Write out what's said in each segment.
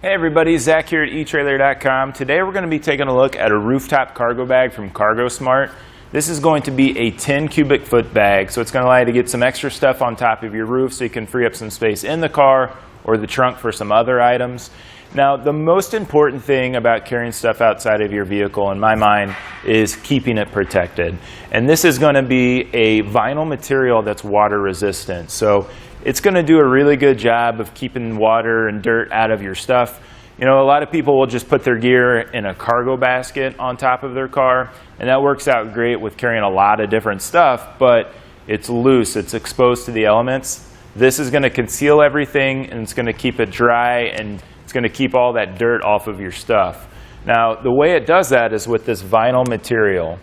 Hey everybody, Zack here at etrailer.com. Today we're going to be taking a look at a rooftop cargo bag from CargoSmart. This is going to be a 10 cubic foot bag, so it's going to allow you to get some extra stuff on top of your roof so you can free up some space in the car or the trunk for some other items. Now, the most important thing about carrying stuff outside of your vehicle, in my mind, is keeping it protected. And this is going to be a vinyl material that's water resistant. So it's going to do a really good job of keeping water and dirt out of your stuff. You know, a lot of people will just put their gear in a cargo basket on top of their car, and that works out great with carrying a lot of different stuff, but it's loose, it's exposed to the elements. This is going to conceal everything, and it's going to keep it dry, and it's going to keep all that dirt off of your stuff. Now, the way it does that is with this vinyl material.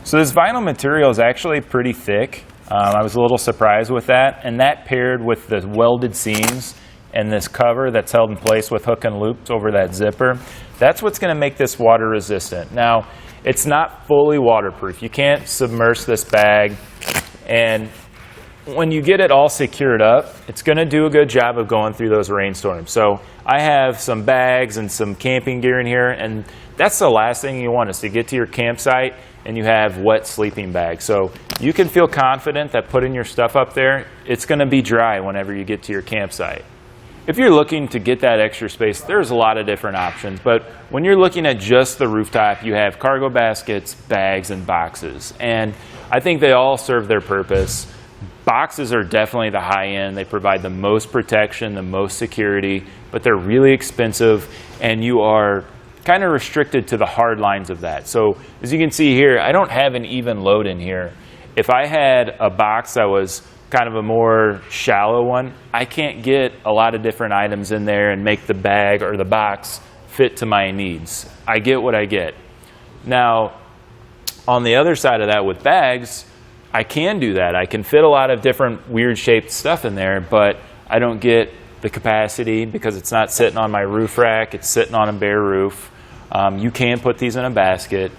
So this vinyl material is actually pretty thick. I was a little surprised with that, and that paired with the welded seams and this cover that's held in place with hook and loops over that zipper, that's what's going to make this water resistant. Now, it's not fully waterproof. You can't submerge this bag, and when you get it all secured up, it's going to do a good job of going through those rainstorms. So I have some bags and some camping gear in here, and that's the last thing you want is to get to your campsite and you have wet sleeping bags. So you can feel confident that putting your stuff up there, it's going to be dry whenever you get to your campsite. If you're looking to get that extra space, there's a lot of different options, but when you're looking at just the rooftop, you have cargo baskets, bags, and boxes, and I think they all serve their purpose. Boxes are definitely the high end. They provide the most protection, the most security, but they're really expensive, and you are kind of restricted to the hard lines of that. So as you can see here, I don't have an even load in here. If I had a box that was kind of a more shallow one, I can't get a lot of different items in there and make the bag or the box fit to my needs. I get what I get. Now, on the other side of that with bags, I can do that. I can fit a lot of different weird shaped stuff in there, but I don't get the capacity because it's not sitting on my roof rack, it's sitting on a bare roof. You can put these in a basket,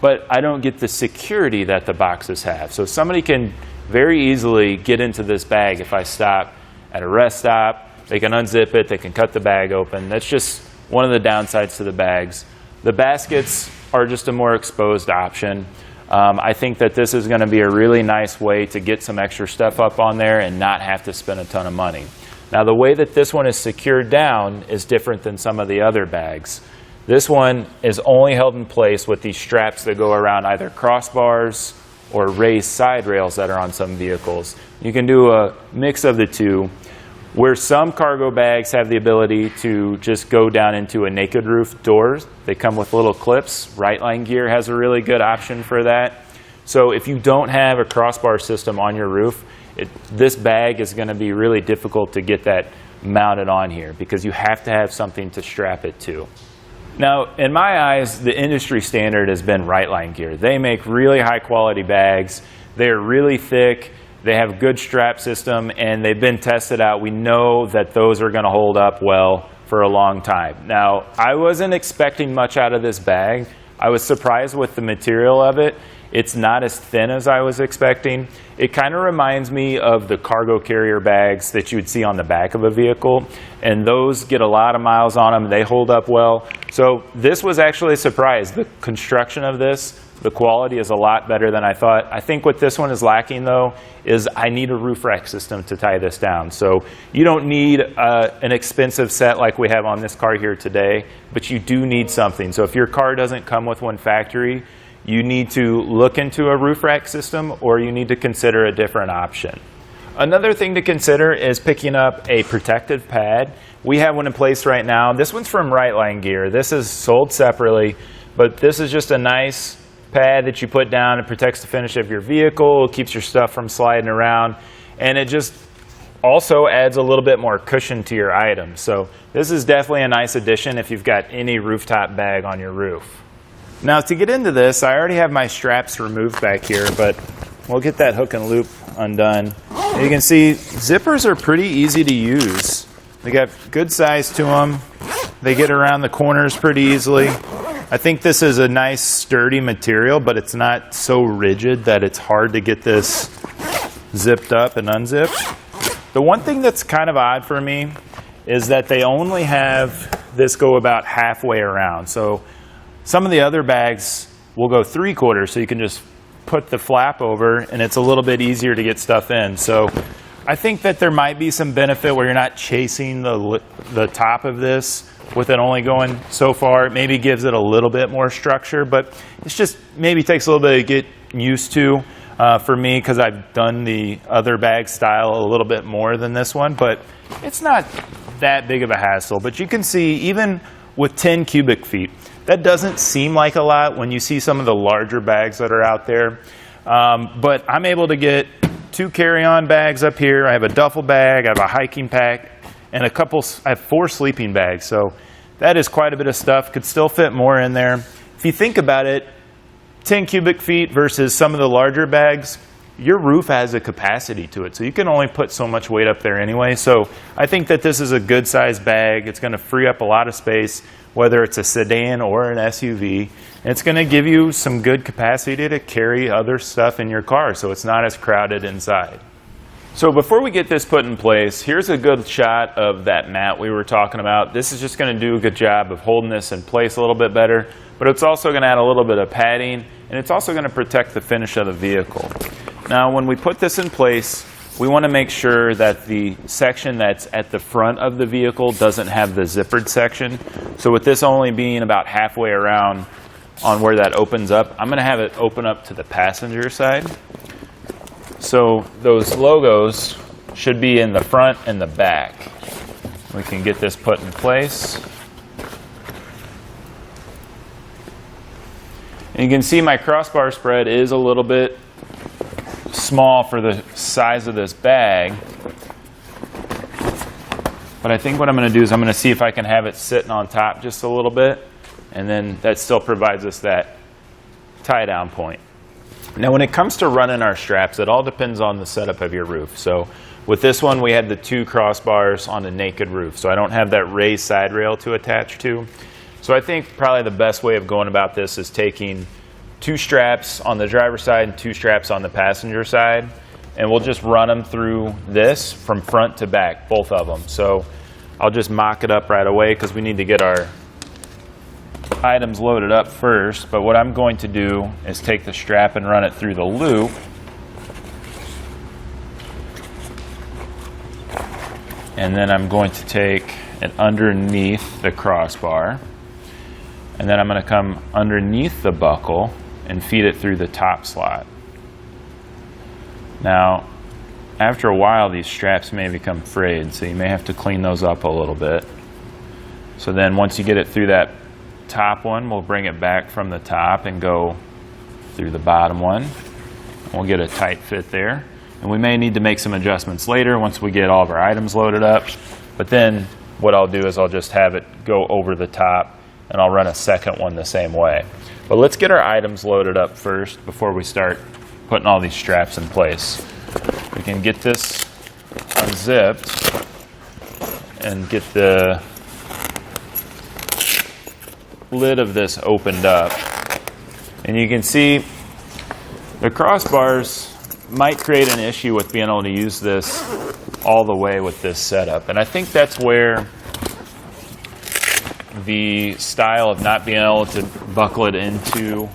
but I don't get the security that the boxes have. So somebody can very easily get into this bag if I stop at a rest stop. They can unzip it, they can cut the bag open. That's just one of the downsides to the bags. The baskets are just a more exposed option. I think that this is going to be a really nice way to get some extra stuff up on there and not have to spend a ton of money. Now, the way that this one is secured down is different than some of the other bags. This one is only held in place with these straps that go around either crossbars or raised side rails that are on some vehicles. You can do a mix of the two. Where some cargo bags have the ability to just go down into a naked roof doors, they come with little clips. Rightline Gear has a really good option for that. So if you don't have a crossbar system on your roof, this bag is going to be really difficult to get that mounted on here because you have to have something to strap it to. Now, in my eyes, the industry standard has been Rightline Gear. They make really high quality bags. They're really thick. They have a good strap system, and they've been tested out. We know that those are going to hold up well for a long time. Now, I wasn't expecting much out of this bag. I was surprised with the material of it. It's not as thin as I was expecting. It kind of reminds me of the cargo carrier bags that you would see on the back of a vehicle, and those get a lot of miles on them. They hold up well. So this was actually a surprise. The construction of this, the quality is a lot better than I thought. I think what this one is lacking, though, is I need a roof rack system to tie this down. So you don't need an expensive set like we have on this car here today, but you do need something. So if your car doesn't come with one factory, you need to look into a roof rack system, or you need to consider a different option. Another thing to consider is picking up a protective pad. We have one in place right now. This one's from Rightline Gear. This is sold separately, but this is just a nice pad that you put down. It protects the finish of your vehicle, keeps your stuff from sliding around, and it just also adds a little bit more cushion to your item. So this is definitely a nice addition if you've got any rooftop bag on your roof. Now, to get into this, I already have my straps removed back here, but we'll get that hook and loop undone. And you can see zippers are pretty easy to use. They got good size to them. They get around the corners pretty easily. I think this is a nice sturdy material, but it's not so rigid that it's hard to get this zipped up and unzipped. The one thing that's kind of odd for me is that they only have this go about halfway around. So some of the other bags will go 3/4, so you can just put the flap over and it's a little bit easier to get stuff in. So I think that there might be some benefit where you're not chasing the top of this with it only going so far. It maybe gives it a little bit more structure, but it's just maybe takes a little bit to get used to for me, because I've done the other bag style a little bit more than this one, but it's not that big of a hassle. But you can see even with 10 cubic feet, that doesn't seem like a lot when you see some of the larger bags that are out there. But I'm able to get 2 carry-on bags up here. I have a duffel bag, I have a hiking pack, and I have 4 sleeping bags. So that is quite a bit of stuff. Could still fit more in there. If you think about it, 10 cubic feet versus some of the larger bags, your roof has a capacity to it. So you can only put so much weight up there anyway. So I think that this is a good sized bag. It's going to free up a lot of space, whether it's a sedan or an SUV. And it's going to give you some good capacity to carry other stuff in your car, so it's not as crowded inside. So before we get this put in place, here's a good shot of that mat we were talking about. This is just going to do a good job of holding this in place a little bit better, but it's also going to add a little bit of padding, and it's also going to protect the finish of the vehicle. Now when we put this in place, we want to make sure that the section that's at the front of the vehicle doesn't have the zippered section. So with this only being about halfway around on where that opens up, I'm going to have it open up to the passenger side. So those logos should be in the front and the back. We can get this put in place. And you can see my crossbar spread is a little bit small for the size of this bag. But I think what I'm going to do is I'm going to see if I can have it sitting on top just a little bit. And then that still provides us that tie down point. Now when it comes to running our straps, it all depends on the setup of your roof. So with this one, we had the 2 crossbars on a naked roof. So I don't have that raised side rail to attach to. So I think probably the best way of going about this is taking 2 straps on the driver's side and 2 straps on the passenger side. And we'll just run them through this from front to back, both of them. So I'll just mock it up right away because we need to get our items loaded up first. But what I'm going to do is take the strap and run it through the loop. And then I'm going to take it underneath the crossbar. And then I'm going to come underneath the buckle and feed it through the top slot. Now, after a while, these straps may become frayed, so you may have to clean those up a little bit. So then once you get it through that top one, we'll bring it back from the top and go through the bottom one. We'll get a tight fit there. And we may need to make some adjustments later once we get all of our items loaded up. But then what I'll do is I'll just have it go over the top, and I'll run a second one the same way. But let's get our items loaded up first before we start putting all these straps in place. We can get this unzipped and get the lid of this opened up. And you can see the crossbars might create an issue with being able to use this all the way with this setup. And I think that's where the style of not being able to buckle it into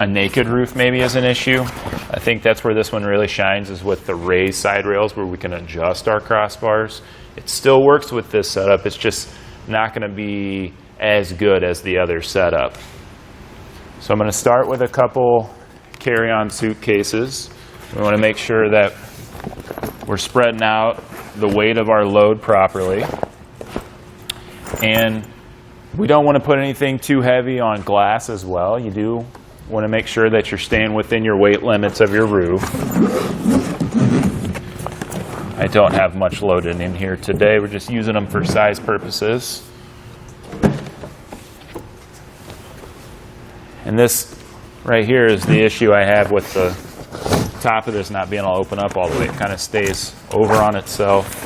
a naked roof maybe is an issue. I think that's where this one really shines, is with the raised side rails where we can adjust our crossbars. It still works with this setup, it's just not going to be as good as the other setup. So I'm going to start with a couple carry-on suitcases. We want to make sure that we're spreading out the weight of our load properly. And we don't want to put anything too heavy on glass as well. You do want to make sure that you're staying within your weight limits of your roof. I don't have much loaded in here today. We're just using them for size purposes. And this right here is the issue I have with the top of this not being able to open up all the way. It kind of stays over on itself.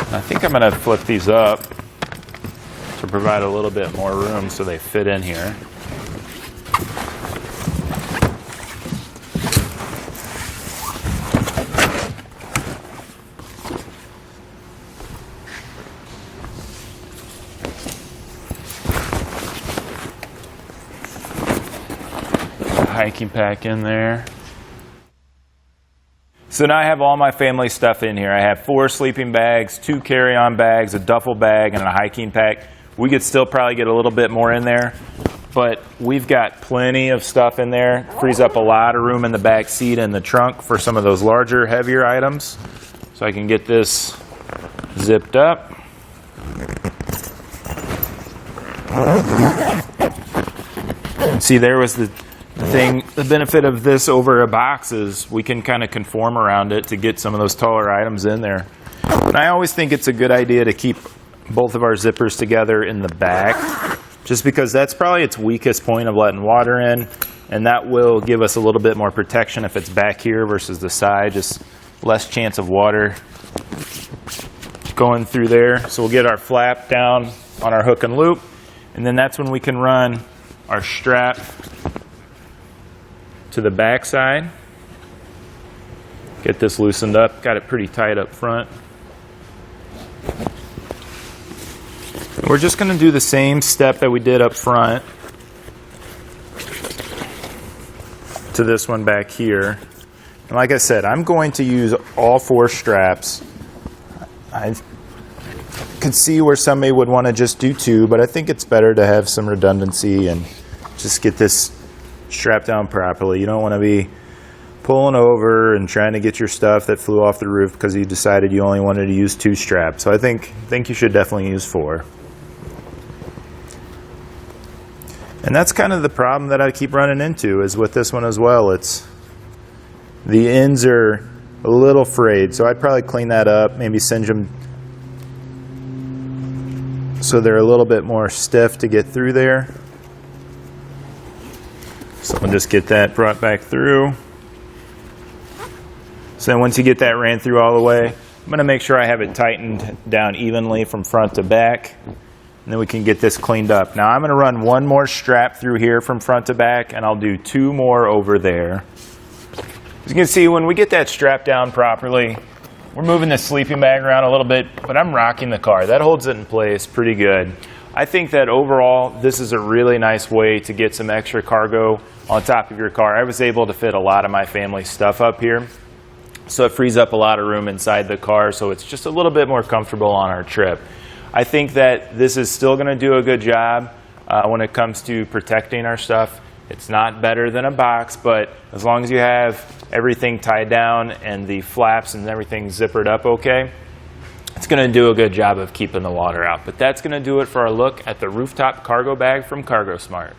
And I think I'm going to flip these up to provide a little bit more room so they fit in here. hiking pack in there. So now I have all my family stuff in here. I have 4 sleeping bags, 2 carry-on bags, a duffel bag, and a hiking pack. We could still probably get a little bit more in there, but we've got plenty of stuff in there. Frees up a lot of room in the back seat and the trunk for some of those larger, heavier items. So I can get this zipped up. See, there was the thing. The benefit of this over a box is we can kind of conform around it to get some of those taller items in there. And I always think it's a good idea to keep both of our zippers together in the back, just because that's probably its weakest point of letting water in, and that will give us a little bit more protection if it's back here versus the side, just less chance of water going through there. So we'll get our flap down on our hook and loop, and then that's when we can run our strap to the back side. Get this loosened up, got it pretty tight up front. We're just going to do the same step that we did up front to this one back here. And like I said, I'm going to use all 4 straps. I could see where somebody would want to just do 2, but I think it's better to have some redundancy and just get this strapped down properly. You don't want to be pulling over and trying to get your stuff that flew off the roof because you decided you only wanted to use 2 straps. So I think you should definitely use 4. And that's kind of the problem that I keep running into is with this one as well. It's the ends are a little frayed, so I'd probably clean that up, maybe singe them so they're a little bit more stiff to get through there. So we'll just get that brought back through. So then once you get that ran through all the way, I'm going to make sure I have it tightened down evenly from front to back. And then we can get this cleaned up. Now I'm going to run 1 more strap through here from front to back, and I'll do 2 more over there. As you can see, when we get that strap down properly, we're moving the sleeping bag around a little bit, but I'm rocking the car. That holds it in place pretty good. I think that overall, this is a really nice way to get some extra cargo on top of your car. I was able to fit a lot of my family stuff up here, so it frees up a lot of room inside the car, so it's just a little bit more comfortable on our trip. I think that this is still going to do a good job when it comes to protecting our stuff. It's not better than a box, but as long as you have everything tied down and the flaps and everything zippered up okay, it's going to do a good job of keeping the water out. But that's going to do it for our look at the rooftop cargo bag from CargoSmart.